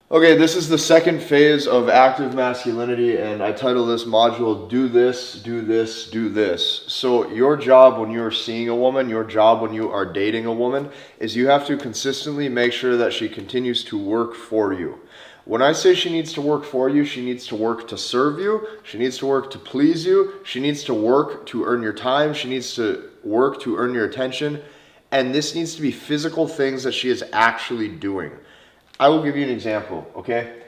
Okay, this is the second phase of active masculinity, and I title this module Do This, Do This, Do This. So, your job when you're seeing a woman, your job when you are dating a woman, is you have to consistently make sure that she continues to work for you. When I say she needs to work for you, she needs to work to serve you, she needs to work to please you, she needs to work to earn your time, she needs to work to earn your attention, and this needs to be physical things that she is actually doing. I will give you an example, okay?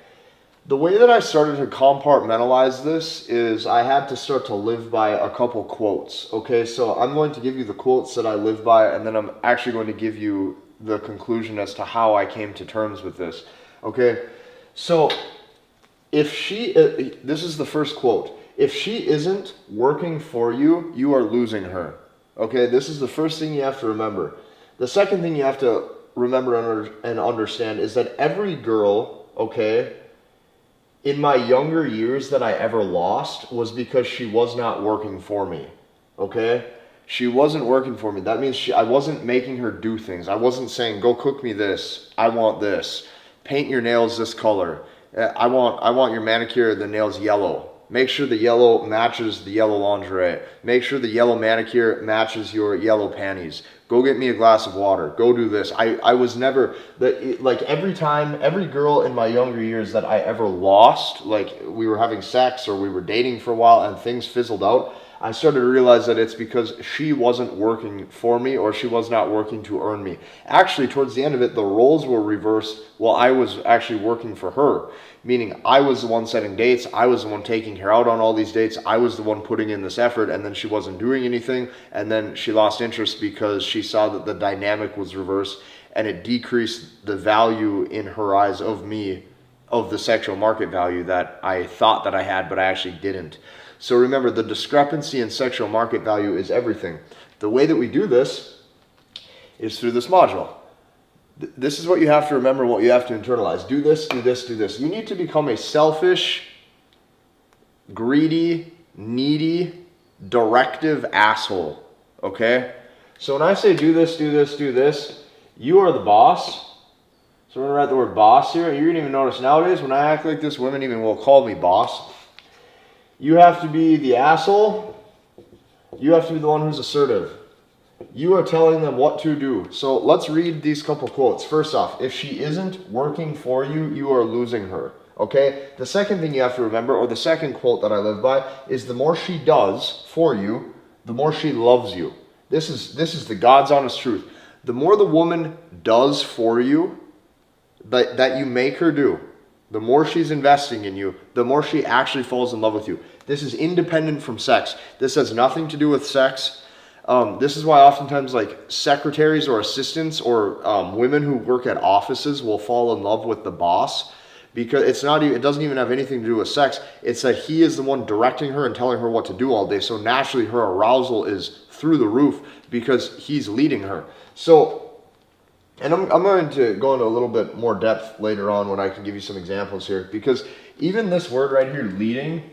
The way that I started to compartmentalize this is I had to start to live by a couple quotes, okay? So I'm going to give you the quotes that I live by, and then I'm actually going to give you the conclusion as to how I came to terms with this, okay? So this is the first quote. If she isn't working for you, you are losing her, okay? This is the first thing you have to remember. The second thing you have to remember and understand is that every girl, okay, in my younger years that I ever lost was because she was not working for me, okay? She wasn't working for me. That means I wasn't making her do things. I wasn't saying, go cook me this. I want this. Paint your nails this color. I want your manicure, the nails yellow. Make sure the yellow matches the yellow lingerie. Make sure the yellow manicure matches your yellow panties. Go get me a glass of water. Go do this. I was never, like every girl in my younger years that I ever lost, like we were having sex or we were dating for a while and things fizzled out, I started to realize that it's because she wasn't working for me or she was not working to earn me. Actually, towards the end of it, the roles were reversed while I was actually working for her. Meaning I was the one setting dates, I was the one taking her out on all these dates, I was the one putting in this effort, and then she wasn't doing anything, and then she lost interest because she saw that the dynamic was reversed, and it decreased the value in her eyes of me, of the sexual market value that I thought that I had, but I actually didn't. So remember, the discrepancy in sexual market value is everything. The way that we do this is through this module. This is what you have to remember, what you have to internalize. Do this, do this, do this. You need to become a selfish, greedy, needy, directive asshole, okay? So when I say do this, do this, do this, you are the boss. So we're going to write the word boss here. You're going to even notice nowadays when I act like this, women even will call me boss. You have to be the asshole. You have to be the one who's assertive. You are telling them what to do. So let's read these couple quotes. First off, if she isn't working for you, you are losing her. Okay? The second thing you have to remember, or the second quote that I live by, is the more she does for you, the more she loves you. This is the God's honest truth. The more the woman does for you, that you make her do, the more she's investing in you, the more she actually falls in love with you. This is independent from sex. This has nothing to do with sex. This is why oftentimes like secretaries or assistants or women who work at offices will fall in love with the boss, because it doesn't even have anything to do with sex. It's that he is the one directing her and telling her what to do all day. So naturally her arousal is through the roof because he's leading her. So, and I'm going to go into a little bit more depth later on when I can give you some examples here, because even this word right here, leading,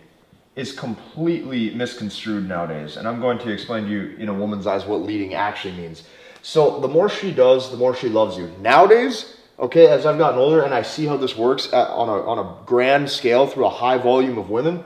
is completely misconstrued nowadays. And I'm going to explain to you in a woman's eyes what leading actually means. So the more she does, the more she loves you. Nowadays, okay, as I've gotten older and I see how this works on a grand scale through a high volume of women,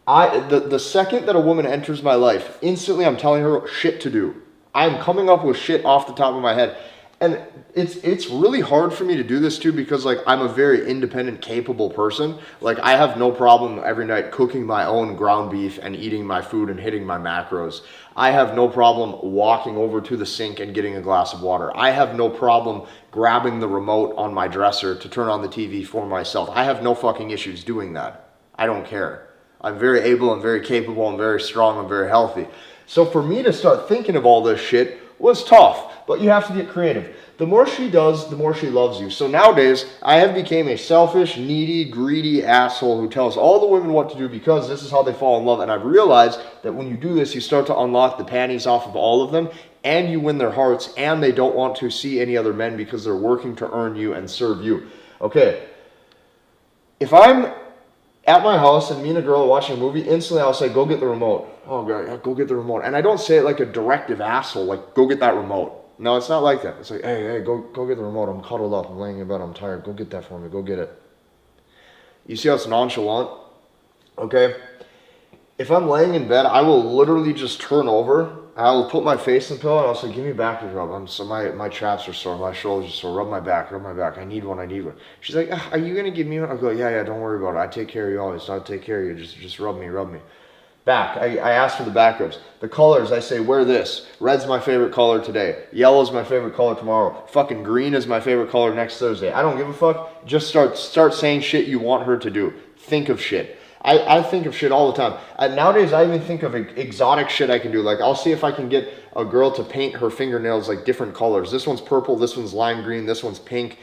the second that a woman enters my life, instantly I'm telling her shit to do. I'm coming up with shit off the top of my head. And it's really hard for me to do this too, because like I'm a very independent, capable person. Like I have no problem every night cooking my own ground beef and eating my food and hitting my macros. I have no problem walking over to the sink and getting a glass of water. I have no problem grabbing the remote on my dresser to turn on the TV for myself. I have no fucking issues doing that. I don't care. I'm very able, I'm very capable, I'm very strong, I'm very healthy. So for me to start thinking of all this shit was tough. But you have to get creative. The more she does, the more she loves you. So nowadays, I have become a selfish, needy, greedy asshole who tells all the women what to do because this is how they fall in love. And I've realized that when you do this, you start to unlock the panties off of all of them, and you win their hearts, and they don't want to see any other men because they're working to earn you and serve you. Okay, if I'm at my house and me and a girl are watching a movie, instantly I'll say, go get the remote. Oh, God, go get the remote. And I don't say it like a directive asshole, like, go get that remote. No, it's not like that. It's like, hey, go get the remote. I'm cuddled up. I'm laying in bed. I'm tired. Go get that for me. Go get it. You see how it's nonchalant? Okay? If I'm laying in bed, I will literally just turn over. I will put my face in the pillow and I'll say, give me a back rub. My traps are sore, my shoulders are sore. Rub my back. I need one. She's like, are you going to give me one? I'll go, yeah, don't worry about it. I take care of you always. I'll take care of you. Just rub me. Back. I ask for the back rubs. The colors, I say, wear this. Red's my favorite color today. Yellow's my favorite color tomorrow. Fucking green is my favorite color next Thursday. I don't give a fuck. Just start saying shit you want her to do. Think of shit. I think of shit all the time. Nowadays, I even think of exotic shit I can do. Like, I'll see if I can get a girl to paint her fingernails like different colors. This one's purple, this one's lime green, this one's pink.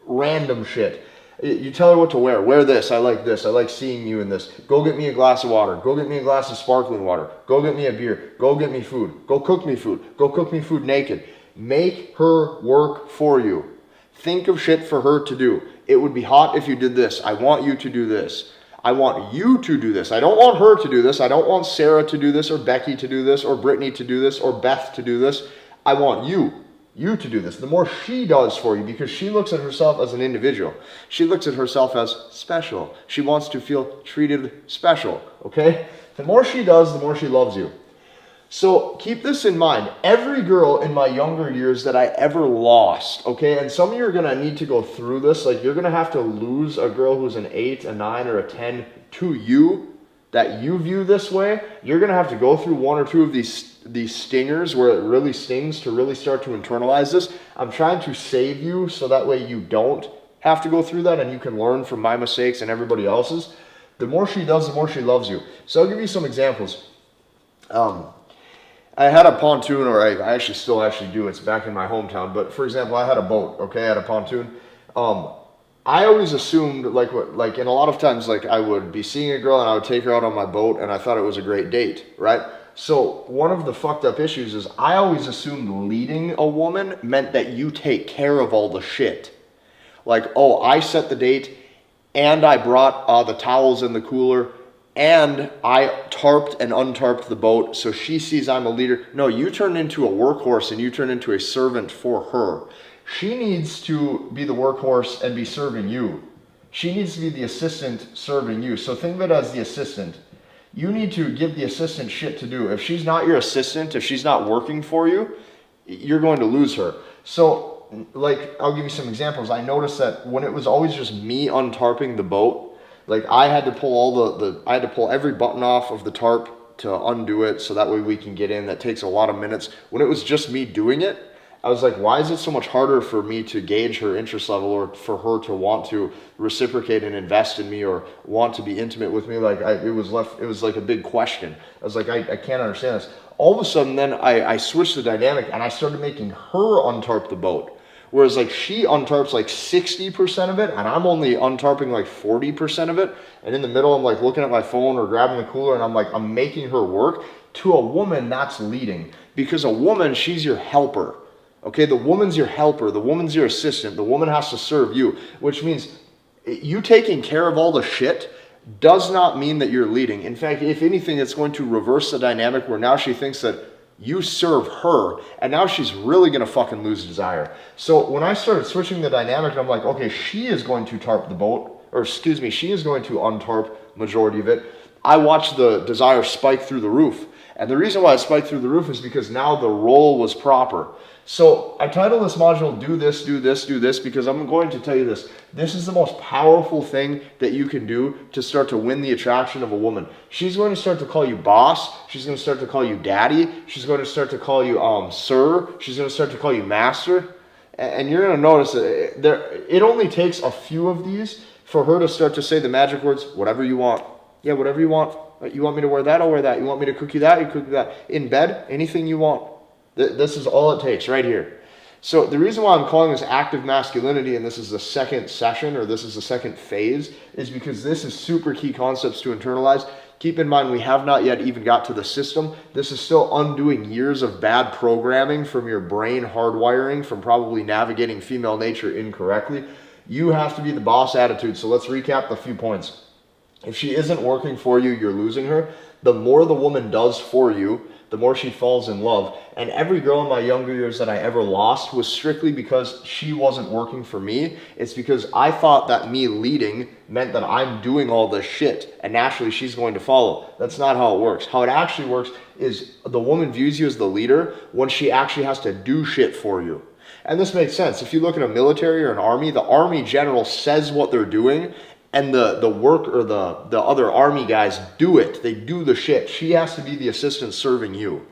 Random shit. You tell her what to wear. Wear this. I like seeing you in this. Go get me a glass of water. Go get me a glass of sparkling water. Go get me a beer. Go get me food. Go cook me food. Go cook me food naked. Make her work for you. Think of shit for her to do. It would be hot if you did this. I want you to do this. I want you to do this. I don't want her to do this. I don't want Sarah to do this, or Becky to do this, or Brittany to do this, or Beth to do this. I want you to do this. The more she does for you, because she looks at herself as an individual. She looks at herself as special. She wants to feel treated special, okay? The more she does, the more she loves you. So keep this in mind. Every girl in my younger years that I ever lost, okay, and some of you are going to need to go through this. Like, you're going to have to lose a girl who's an 8, a 9, or a 10 to you, that you view this way. You're going to have to go through 1 or 2 of these stingers where it really stings to really start to internalize this. I'm trying to save you so that way you don't have to go through that and you can learn from my mistakes and everybody else's. The more she does, the more she loves you. So I'll give you some examples. I had a pontoon, or I actually still do. It's back in my hometown. But for example, I had a boat, okay? I had a pontoon. I always assumed, like in a lot of times, like I would be seeing a girl and I would take her out on my boat and I thought it was a great date, right? So one of the fucked up issues is I always assumed leading a woman meant that you take care of all the shit. Like, oh, I set the date and I brought the towels in the cooler and I tarped and untarped the boat, so she sees I'm a leader. No, you turn into a workhorse and you turn into a servant for her. She needs to be the workhorse and be serving you. She needs to be the assistant serving you. So think of it as the assistant. You need to give the assistant shit to do. If she's not your assistant, if she's not working for you, you're going to lose her. So, like, I'll give you some examples. I noticed that when it was always just me untarping the boat, like I had to pull I had to pull every button off of the tarp to undo it so that way we can get in. That takes a lot of minutes. When it was just me doing it, I was like, why is it so much harder for me to gauge her interest level, or for her to want to reciprocate and invest in me, or want to be intimate with me? Like it was like a big question. I was like, I can't understand this. All of a sudden then I switched the dynamic and I started making her untarp the boat. Whereas like she untarps like 60% of it and I'm only untarping like 40% of it. And in the middle, I'm like looking at my phone or grabbing the cooler and I'm making her work. To a woman, that's leading. Because a woman, she's your helper. Okay, the woman's your helper. The woman's your assistant. The woman has to serve you. Which means you taking care of all the shit does not mean that you're leading. In fact, if anything, it's going to reverse the dynamic where now she thinks that you serve her, and now she's really going to fucking lose desire. So when I started switching the dynamic, I'm like, okay, she is going to tarp the boat, or excuse me, she is going to untarp majority of it. I watched the desire spike through the roof. And the reason why it spiked through the roof is because now the role was proper. So I titled this module, do this, do this, do this, because I'm going to tell you this. This is the most powerful thing that you can do to start to win the attraction of a woman. She's going to start to call you boss. She's going to start to call you daddy. She's going to start to call you sir. She's going to start to call you master. And you're going to notice that it only takes a few of these for her to start to say the magic words, whatever you want. Yeah, whatever you want. You want me to wear that? I'll wear that. You want me to cook you that? You cook you that. In bed, anything you want. This is all it takes right here. So the reason why I'm calling this active masculinity, and this is the second session, or this is the second phase, is because this is super key concepts to internalize. Keep in mind, we have not yet even got to the system. This is still undoing years of bad programming from your brain hardwiring, from probably navigating female nature incorrectly. You have to be the boss attitude. So let's recap the few points. If she isn't working for you, you're losing her. The more the woman does for you, the more she falls in love. And every girl in my younger years that I ever lost was strictly because she wasn't working for me. It's because I thought that me leading meant that I'm doing all this shit and naturally she's going to follow. That's not how it works. How it actually works is the woman views you as the leader when she actually has to do shit for you. And this makes sense. If you look at a military or an army, the army general says what they're doing, and the work or the other army guys do it. They do the shit. She has to be the assistant serving you.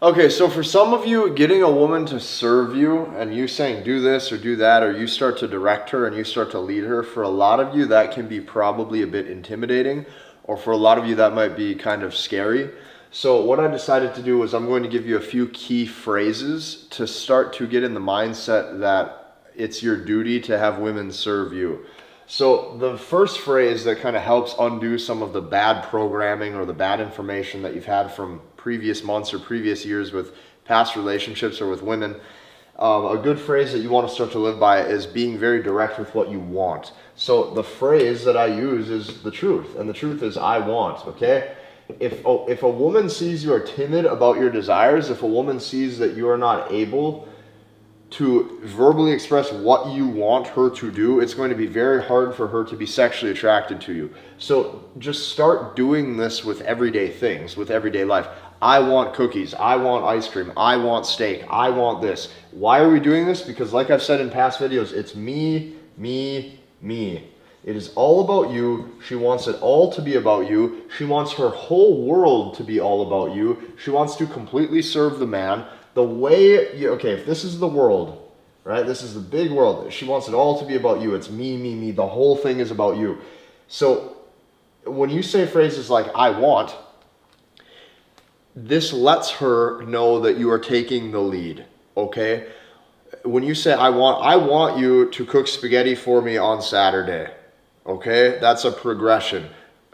Okay, so for some of you, getting a woman to serve you and you saying do this or do that, or you start to direct her and you start to lead her, for a lot of you, that can be probably a bit intimidating, or for a lot of you, that might be kind of scary. So what I decided to do was I'm going to give you a few key phrases to start to get in the mindset that it's your duty to have women serve you. So the first phrase that kind of helps undo some of the bad programming or the bad information that you've had from previous months or previous years with past relationships or with women, a good phrase that you want to start to live by is being very direct with what you want. So the phrase that I use is the truth, and the truth is I want, okay? If a woman sees you are timid about your desires, if a woman sees that you are not able to verbally express what you want her to do, it's going to be very hard for her to be sexually attracted to you. So just start doing this with everyday things, with everyday life. I want cookies. I want ice cream. I want steak. I want this. Why are we doing this? Because like I've said in past videos, it's me, me, me. It is all about you. She wants it all to be about you. She wants her whole world to be all about you. She wants to completely serve the man. The way, okay, if this is the world, right? This is the big world. She wants it all to be about you. It's me, me, me. The whole thing is about you. So when you say phrases like I want, this lets her know that you are taking the lead, okay? When you say I want you to cook spaghetti for me on Saturday, okay? That's a progression.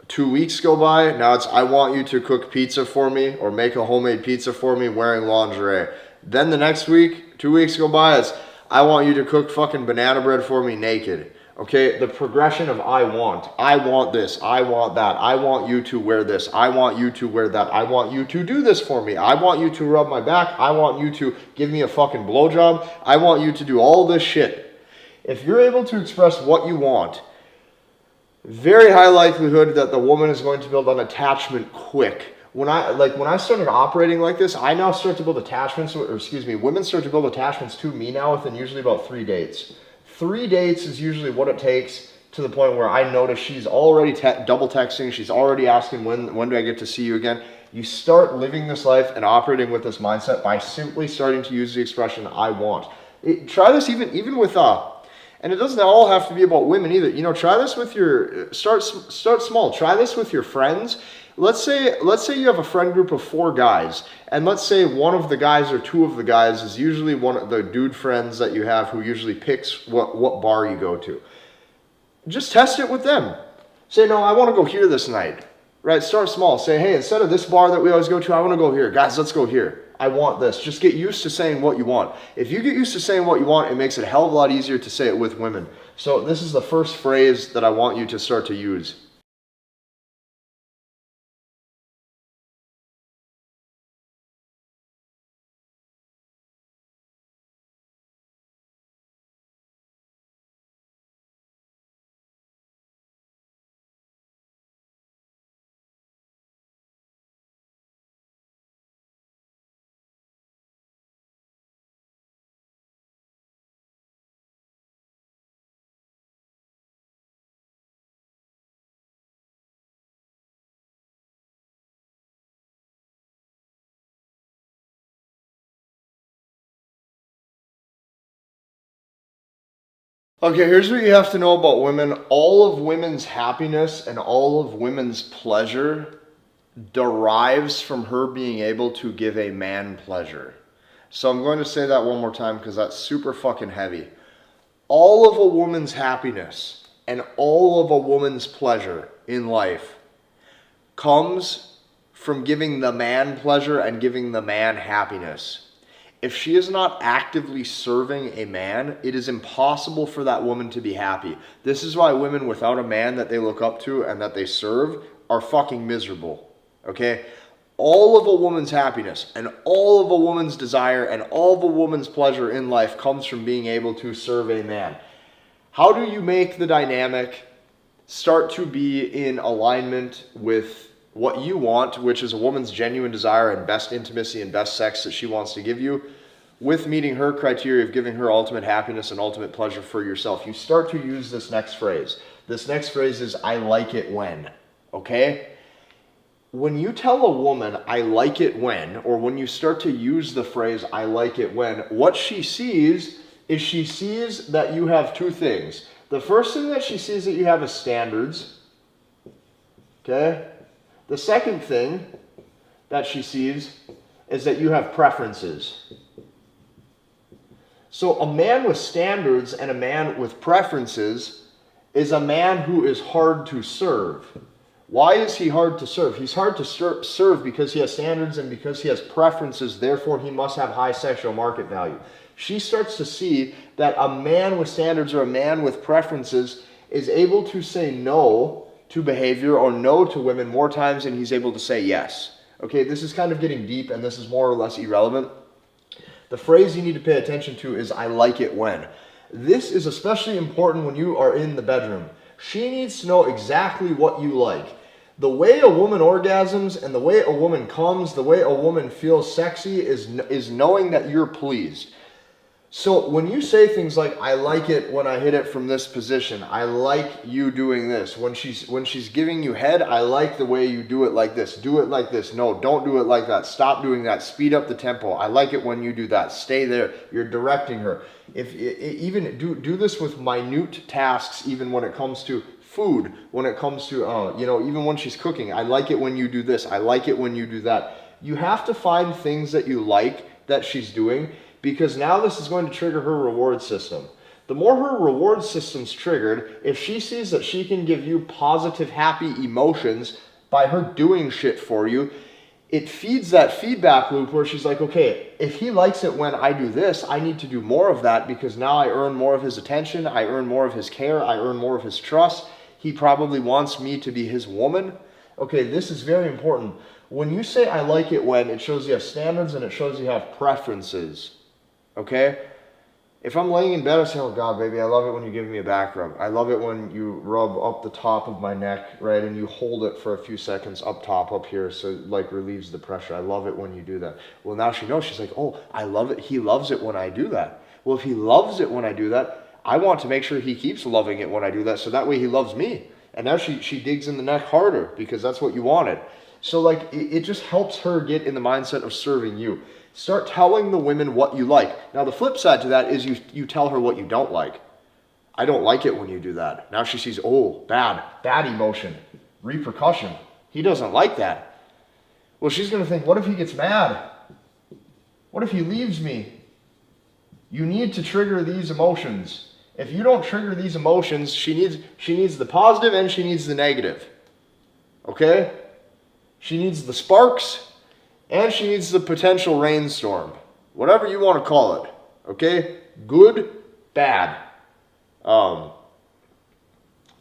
2 weeks go by, now it's I want you to cook pizza for me or make a homemade pizza for me wearing lingerie. Then the next week, 2 weeks go by, it's I want you to cook fucking banana bread for me naked. Okay, the progression of I want this, I want that, I want you to wear this, I want you to wear that, I want you to do this for me, I want you to rub my back, I want you to give me a fucking blowjob, I want you to do all this shit. If you're able to express what you want, very high likelihood that the woman is going to build an attachment quick. When I started operating like this, I now start to build attachments, or excuse me, women start to build attachments to me now within usually about 3 dates. 3 dates is usually what it takes to the point where I notice she's already double texting, she's already asking when do I get to see you again. You start living this life and operating with this mindset by simply starting to use the expression I want. Try this even with and it doesn't all have to be about women either. You know, try this with your start small. Try this with your friends. Let's say you have a friend group of 4 guys, and let's say one of the guys or 2 of the guys is usually one of the dude friends that you have who usually picks what bar you go to. Just test it with them. Say, no, I want to go here this night. Right? Start small. Say, hey, instead of this bar that we always go to, I want to go here. Guys, let's go here. I want this. Just get used to saying what you want. If you get used to saying what you want, it makes it a hell of a lot easier to say it with women. So this is the first phrase that I want you to start to use. Okay, here's what you have to know about women. All of women's happiness and all of women's pleasure derives from her being able to give a man pleasure. So I'm going to say that one more time because that's super fucking heavy. All of a woman's happiness and all of a woman's pleasure in life comes from giving the man pleasure and giving the man happiness. If she is not actively serving a man, it is impossible for that woman to be happy. This is why women without a man that they look up to and that they serve are fucking miserable. Okay? All of a woman's happiness and all of a woman's desire and all of a woman's pleasure in life comes from being able to serve a man. How do you make the dynamic start to be in alignment with what you want, which is a woman's genuine desire and best intimacy and best sex that she wants to give you, with meeting her criteria of giving her ultimate happiness and ultimate pleasure for yourself? You start to use this next phrase. This next phrase is, I like it when. Okay? When you tell a woman, I like it when, or when you start to use the phrase, I like it when, what she sees is she sees that you have two things. The first thing that she sees that you have is standards. Okay? The second thing that she sees is that you have preferences. So a man with standards and a man with preferences is a man who is hard to serve. Why is he hard to serve? He's hard to serve because he has standards and because he has preferences, therefore he must have high sexual market value. She starts to see that a man with standards or a man with preferences is able to say no to behavior or no to women more times than he's able to say yes. Okay, this is kind of getting deep and this is more or less irrelevant. The phrase you need to pay attention to is, I like it when. This is especially important when you are in the bedroom. She needs to know exactly what you like. The way a woman orgasms and the way a woman comes, the way a woman feels sexy is knowing that you're pleased. So when you say things like, I like it when I hit it from this position, I like you doing this, when she's giving you head, I like the way you do it like this, no, don't do it like that, stop doing that, speed up the tempo, I like it when you do that, stay there, you're directing her. Even do this with minute tasks, even when it comes to food, when it comes to, even when she's cooking, I like it when you do this, I like it when you do that. You have to find things that you like that she's doing, because now this is going to trigger her reward system. The more her reward system's triggered, if she sees that she can give you positive, happy emotions by her doing shit for you, it feeds that feedback loop where she's like, okay, if he likes it when I do this, I need to do more of that because now I earn more of his attention, I earn more of his care, I earn more of his trust. He probably wants me to be his woman. Okay, this is very important. When you say I like it when, it shows you have standards and it shows you have preferences. Okay? If I'm laying in bed, I say, oh God, baby, I love it when you give me a back rub. I love it when you rub up the top of my neck, right? And you hold it for a few seconds up top, up here, so it like relieves the pressure. I love it when you do that. Well, now she knows. She's like, oh, I love it. He loves it when I do that. Well, if he loves it when I do that, I want to make sure he keeps loving it when I do that, so that way he loves me. And now she digs in the neck harder because that's what you wanted. So like, it just helps her get in the mindset of serving you. Start telling the women what you like. Now the flip side to that is you tell her what you don't like. I don't like it when you do that. Now she sees, oh, bad emotion, repercussion. He doesn't like that. Well, she's going to think, what if he gets mad? What if he leaves me? You need to trigger these emotions. If you don't trigger these emotions, she needs the positive and she needs the negative. Okay? She needs the sparks and she needs the potential rainstorm. Whatever you want to call it. Okay? Good, bad.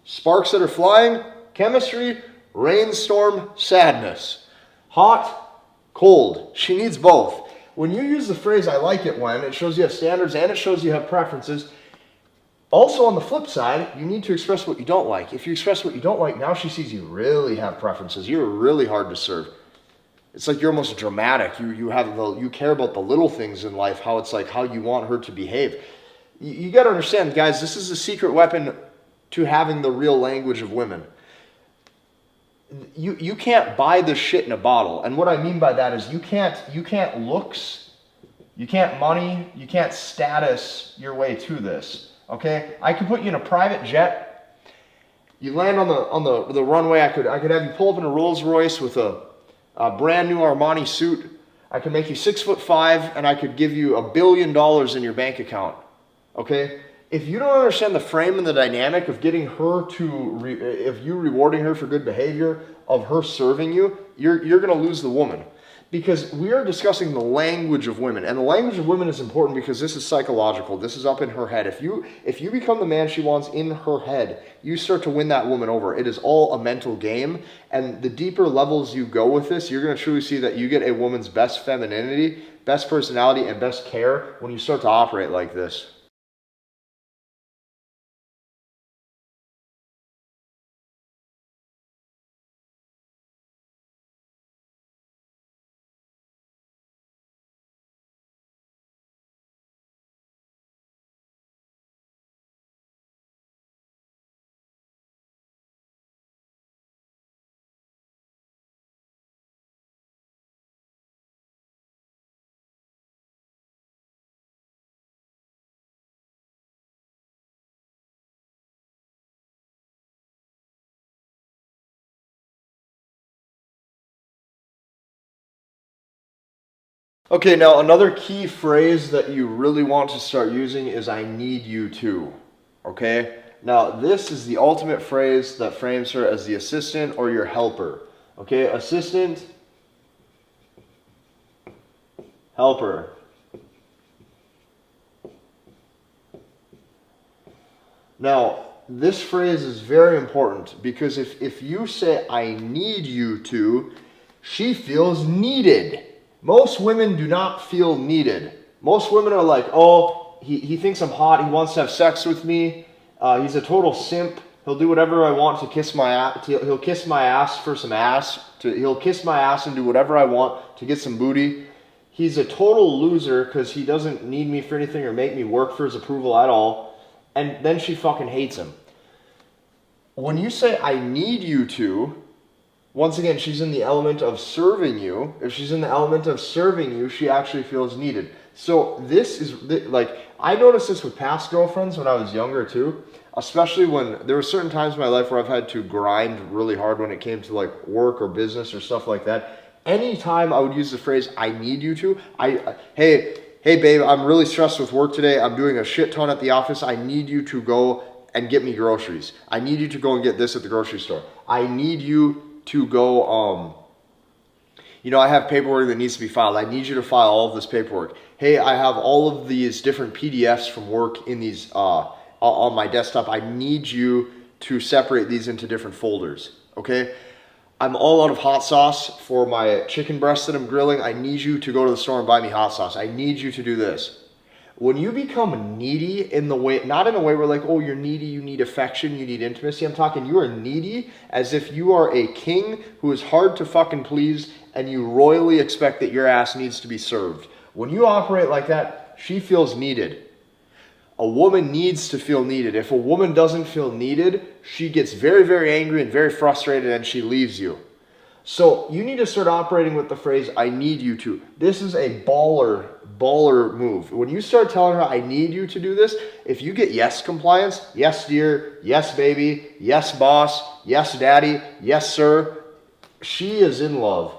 Sparks that are flying, chemistry, rainstorm, sadness. Hot, cold. She needs both. When you use the phrase, I like it when, it shows you have standards and it shows you have preferences. Also, on the flip side, you need to express what you don't like. If you express what you don't like, now she sees you really have preferences. You're really hard to serve. It's like you're almost dramatic. You care about the little things in life, how it's like how you want her to behave. You got to understand, guys, this is a secret weapon to having the real language of women. You can't buy this shit in a bottle. And what I mean by that is you can't looks, you can't money, you can't status your way to this. okay? I could put you in a private jet. You land on the runway. I could have you pull up in a Rolls Royce with a brand new Armani suit. I could make you 6'5", and I could give you $1 billion in your bank account, okay? If you don't understand the frame and the dynamic of getting her to, if you rewarding her for good behavior, of her serving you, you're gonna lose the woman. Because we are discussing the language of women, and the language of women is important because this is psychological. This is up in her head. If you become the man she wants in her head, you start to win that woman over. It is all a mental game, and the deeper levels you go with this, you're going to truly see that you get a woman's best femininity, best personality, and best care when you start to operate like this. Okay, now another key phrase that you really want to start using is I need you to, okay? Now this is the ultimate phrase that frames her as the assistant or your helper, okay? Assistant, helper. Now, this phrase is very important because if you say I need you to, she feels needed. Most women do not feel needed. Most women are like, oh, he thinks I'm hot. He wants to have sex with me. He's a total simp. He'll do whatever I want to kiss my ass. He'll kiss my ass for some ass. He'll kiss my ass and do whatever I want to get some booty. He's a total loser because he doesn't need me for anything or make me work for his approval at all. And then she fucking hates him. When you say I need you to, once again, she's in the element of serving you. If she's in the element of serving you, she actually feels needed. So this is, like, I noticed this with past girlfriends when I was younger too. Especially when there were certain times in my life where I've had to grind really hard when it came to like work or business or stuff like that. Anytime I would use the phrase, I need you to, hey babe, I'm really stressed with work today. I'm doing a shit ton at the office. I need you to go and get me groceries. I need you to go and get this at the grocery store. I need you to go, I have paperwork that needs to be filed. I need you to file all of this paperwork. Hey, I have all of these different PDFs from work in these, on my desktop. I need you to separate these into different folders, okay? I'm all out of hot sauce for my chicken breast that I'm grilling. I need you to go to the store and buy me hot sauce. I need you to do this. When you become needy in the way, not in a way where like, oh, you're needy, you need affection, you need intimacy. I'm talking you are needy as if you are a king who is hard to fucking please and you royally expect that your ass needs to be served. When you operate like that, she feels needed. A woman needs to feel needed. If a woman doesn't feel needed, she gets very, very angry and very frustrated and she leaves you. So you need to start operating with the phrase, I need you to. This is a baller move. When you start telling her, I need you to do this, if you get yes compliance, yes dear, yes baby, yes boss, yes daddy, yes sir, she is in love.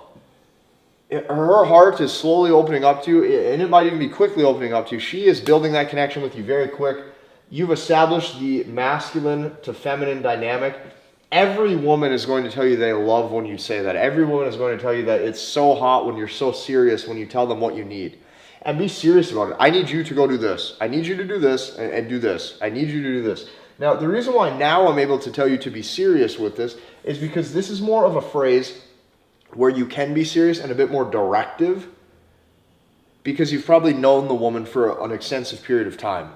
Her heart is slowly opening up to you, and it might even be quickly opening up to you. She is building that connection with you very quick. You've established the masculine to feminine dynamic. Every woman is going to tell you they love when you say that. Every woman is going to tell you that it's so hot when you're so serious when you tell them what you need. And be serious about it. I need you to go do this. I need you to do this and do this. I need you to do this. Now, the reason why now I'm able to tell you to be serious with this is because this is more of a phrase where you can be serious and a bit more directive because you've probably known the woman for an extensive period of time.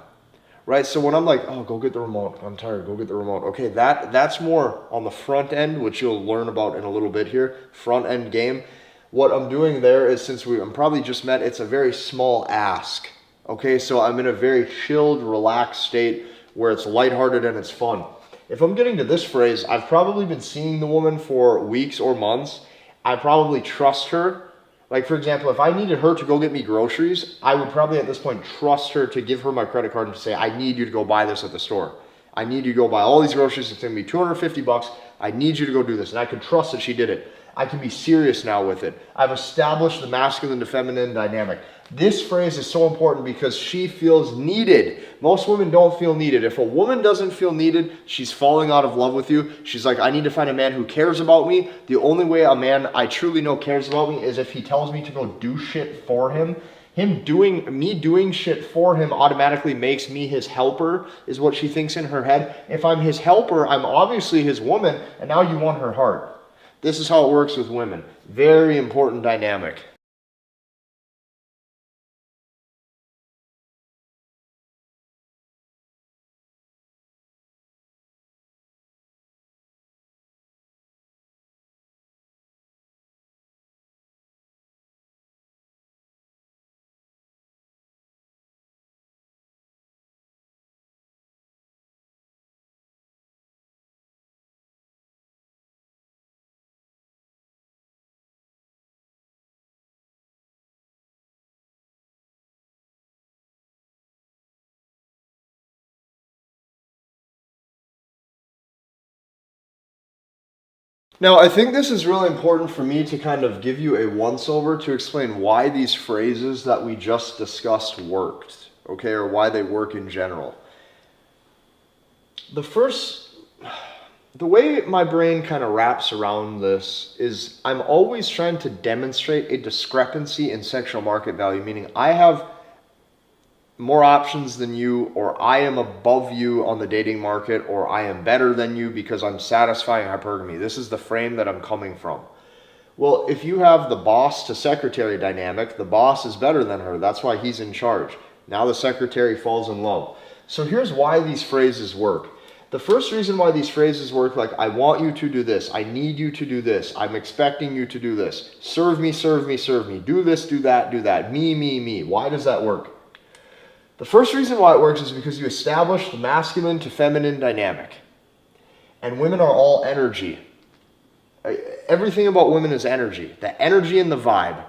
Right, so when I'm like, oh, go get the remote, I'm tired, go get the remote. Okay, that's more on the front end, which you'll learn about in a little bit here, front end game. What I'm doing there is, since I'm probably just met, it's a very small ask. Okay, so I'm in a very chilled, relaxed state where it's lighthearted and it's fun. If I'm getting to this phrase, I've probably been seeing the woman for weeks or months. I probably trust her. Like, for example, if I needed her to go get me groceries, I would probably at this point trust her to give her my credit card and say, I need you to go buy this at the store. I need you to go buy all these groceries. It's going to be $250. I need you to go do this. And I could trust that she did it. I can be serious now with it. I've established the masculine to feminine dynamic. This phrase is so important because she feels needed. Most women don't feel needed. If a woman doesn't feel needed, she's falling out of love with you. She's like, I need to find a man who cares about me. The only way a man I truly know cares about me is if he tells me to go do shit for him. Me doing shit for him automatically makes me his helper, is what she thinks in her head. If I'm his helper, I'm obviously his woman, and now you want her heart. This is how it works with women. Very important dynamic. Now, I think this is really important for me to kind of give you a once-over to explain why these phrases that we just discussed worked, okay, or why they work in general. The way my brain kind of wraps around this is I'm always trying to demonstrate a discrepancy in sexual market value, meaning I have more options than you, or I am above you on the dating market, or I am better than you because I'm satisfying hypergamy. This is the frame that I'm coming from. Well, if you have the boss to secretary dynamic, the boss is better than her. That's why he's in charge. Now the secretary falls in love. So here's why these phrases work. The first reason why these phrases work, like, I want you to do this, I need you to do this, I'm expecting you to do this, serve me, serve me, serve me, do this, do that, me, me, me. Why does that work? The first reason why it works is because you establish the masculine to feminine dynamic. And women are all energy. Everything about women is energy. The energy and the vibe.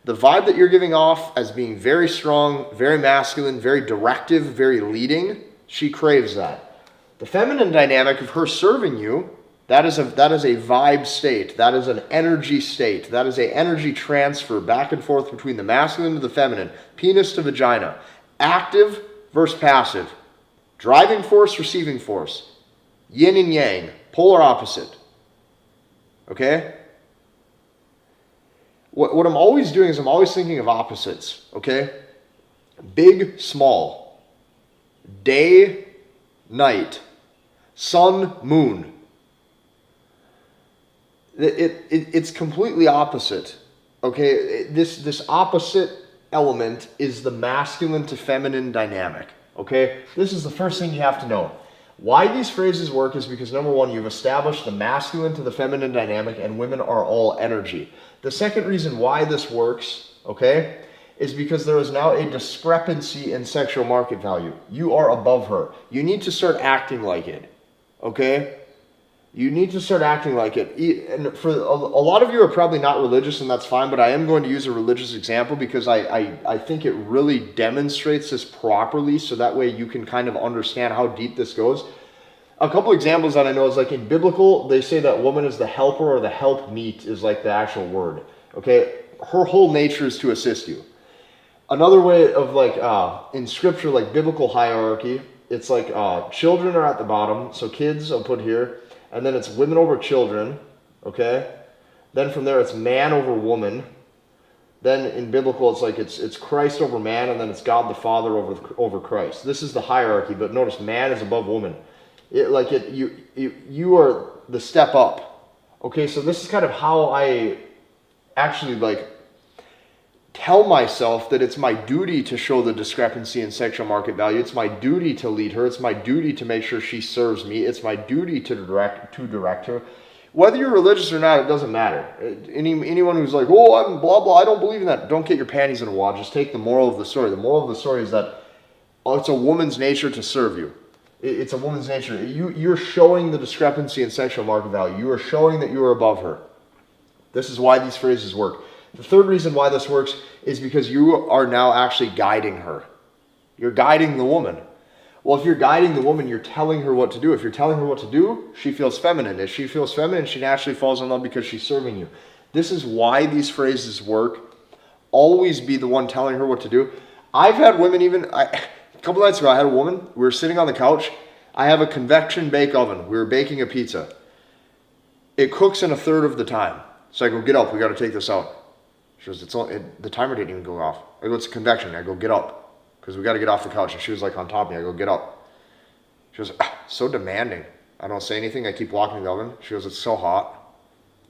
The vibe that you're giving off as being very strong, very masculine, very directive, very leading, she craves that. The feminine dynamic of her serving you, that is a vibe state. That is an energy state. That is an energy transfer back and forth between the masculine to the feminine, penis to vagina. Active versus passive. Driving force, receiving force. Yin and yang. Polar opposite. Okay? What I'm always doing is I'm always thinking of opposites. Okay? Big, small. Day, night. Sun, moon. It's completely opposite. Okay? This opposite element is the masculine to feminine dynamic. Okay? This is the first thing you have to know. Why these phrases work is because, number one, you've established the masculine to the feminine dynamic, and women are all energy. The second reason why this works, okay, is because there is now a discrepancy in sexual market value. You are above her. You need to start acting like it. Okay? You need to start acting like it. And for a lot of you are probably not religious, and that's fine, but I am going to use a religious example because I think it really demonstrates this properly, so that way you can kind of understand how deep this goes. A couple examples that I know is, like, in biblical, they say that woman is the helper, or the helpmeet is like the actual word. Okay? Her whole nature is to assist you. Another way of, like, in scripture, like biblical hierarchy, it's like children are at the bottom, so kids I'll put here. And then it's women over children, okay? Then from there it's man over woman. Then in biblical it's like it's Christ over man, and then it's God the Father over Christ. This is the hierarchy, but notice man is above woman. You are the step up. Okay, so this is kind of how I actually, like, tell myself that it's my duty to show the discrepancy in sexual market value. It's my duty to lead her. It's my duty to make sure she serves me. It's my duty to direct her. Whether you're religious or not, it doesn't matter. Anyone who's like, oh, I'm blah, blah, I don't believe in that. Don't get your panties in a wad. Just take the moral of the story. The moral of the story is that it's a woman's nature to serve you. It's a woman's nature. You're showing the discrepancy in sexual market value. You are showing that you are above her. This is why these phrases work. The third reason why this works is because you are now actually guiding her. You're guiding the woman. Well, if you're guiding the woman, you're telling her what to do. If you're telling her what to do, she feels feminine. If she feels feminine, she naturally falls in love because she's serving you. This is why these phrases work. Always be the one telling her what to do. I've had women a couple nights ago, I had a woman, we were sitting on the couch. I have a convection bake oven. We were baking a pizza. It cooks in a third of the time. So I go, get up, we got to take this out. She goes, the timer didn't even go off. I go, it's convection. I go, get up, because we got to get off the couch. And she was like on top of me. I go, get up. She goes, so demanding. I don't say anything. I keep walking the oven. She goes, it's so hot.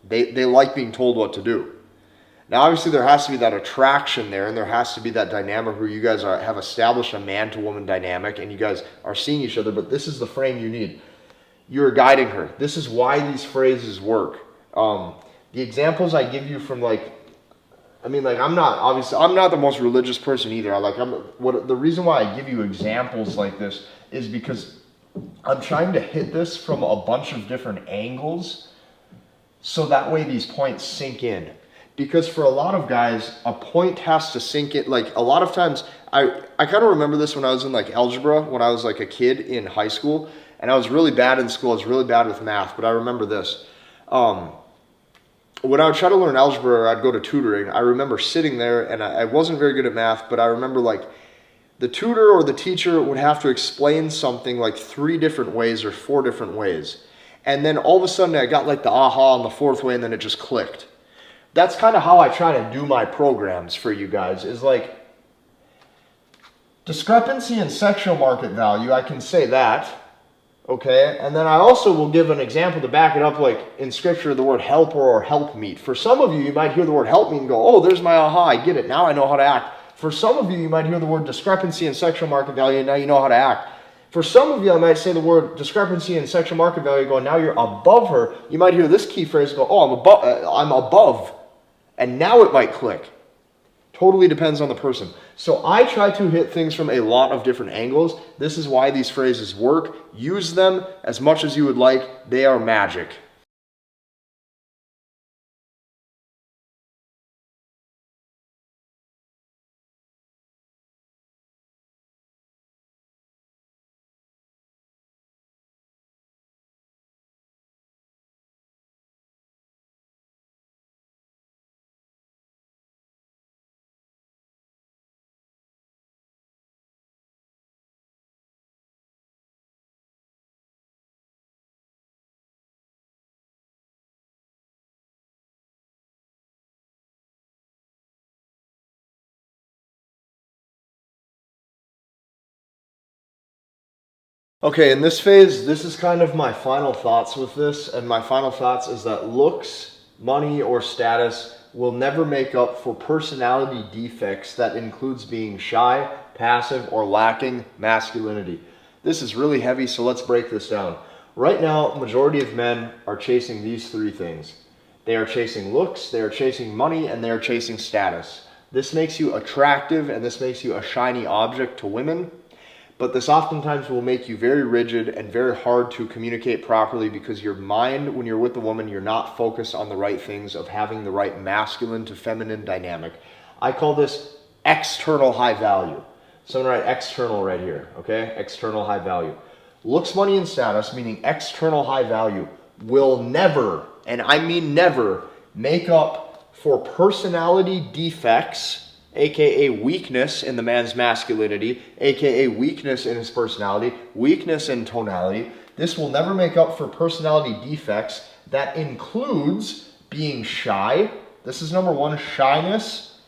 They like being told what to do. Now, obviously, there has to be that attraction there, and there has to be that dynamic where you guys have established a man-to-woman dynamic, and you guys are seeing each other, but this is the frame you need. You're guiding her. This is why these phrases work. The examples I give you from I'm not the most religious person either. The reason why I give you examples like this is because I'm trying to hit this from a bunch of different angles, so that way these points sink in. Because for a lot of guys, a point has to sink in. Like a lot of times, I kind of remember this when I was in like algebra, when I was like a kid in high school, and I was really bad in school. I was really bad with math, but I remember this. When I would try to learn algebra or I'd go to tutoring, I remember sitting there and I wasn't very good at math, but I remember like the tutor or the teacher would have to explain something like 3 different ways or 4 different ways. And then all of a sudden I got like the aha on the 4th way, and then it just clicked. That's kind of how I try to do my programs for you guys, is like discrepancy in sexual market value. I can say that. Okay, and then I also will give an example to back it up, like in scripture, the word helper or helpmeet. For some of you, you might hear the word helpmeet and go, oh, there's my aha, I get it, now I know how to act. For some of you, you might hear the word discrepancy in sexual market value, and now you know how to act. For some of you, I might say the word discrepancy in sexual market value, go, now you're above her. You might hear this key phrase go, oh, I'm above, and now it might click. Totally depends on the person. So I try to hit things from a lot of different angles. This is why these phrases work. Use them as much as you would like. They are magic. Okay, in this phase, this is kind of my final thoughts with this, and my final thoughts is that looks, money, or status will never make up for personality defects that includes being shy, passive, or lacking masculinity. This is really heavy, so let's break this down. Right now, majority of men are chasing these 3 things. They are chasing looks, they are chasing money, and they are chasing status. This makes you attractive, and this makes you a shiny object to women. But this oftentimes will make you very rigid and very hard to communicate properly, because your mind, when you're with the woman, you're not focused on the right things of having the right masculine to feminine dynamic. I call this external high value. So I'm going to write external right here, okay? External high value. Looks, money, and status, meaning external high value, will never, and I mean never, make up for personality defects, aka weakness in the man's masculinity, aka weakness in his personality, weakness in tonality. This will never make up for personality defects that includes being shy. This is number 1, shyness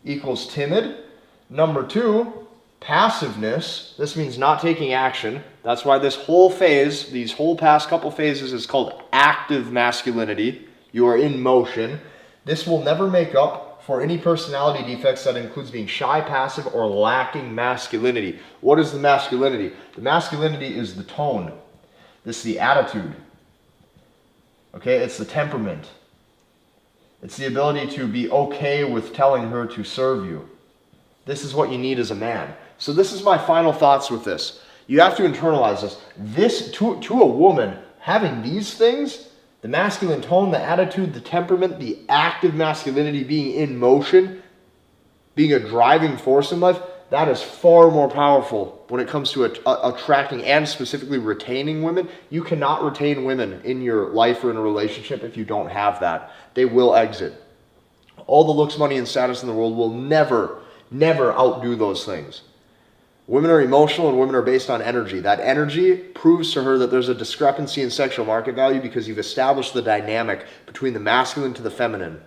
equals timid. Number 2, passiveness. This means not taking action. That's why this whole phase, these whole past couple phases, is called active masculinity. You are in motion. This will never make up for any personality defects that includes being shy, passive, or lacking masculinity. What is the masculinity? The masculinity is the tone. This is the attitude. Okay, it's the temperament. It's the ability to be okay with telling her to serve you. This is what you need as a man. So this is my final thoughts with this. You have to internalize this. To a woman, having these things The masculine tone, the attitude, the temperament, the active masculinity, being in motion, being a driving force in life, that is far more powerful when it comes to attracting and specifically retaining women. You cannot retain women in your life or in a relationship if you don't have that. They will exit. All the looks, money, and status in the world will never, never outdo those things. Women are emotional and women are based on energy. That energy proves to her that there's a discrepancy in sexual market value because you've established the dynamic between the masculine to the feminine.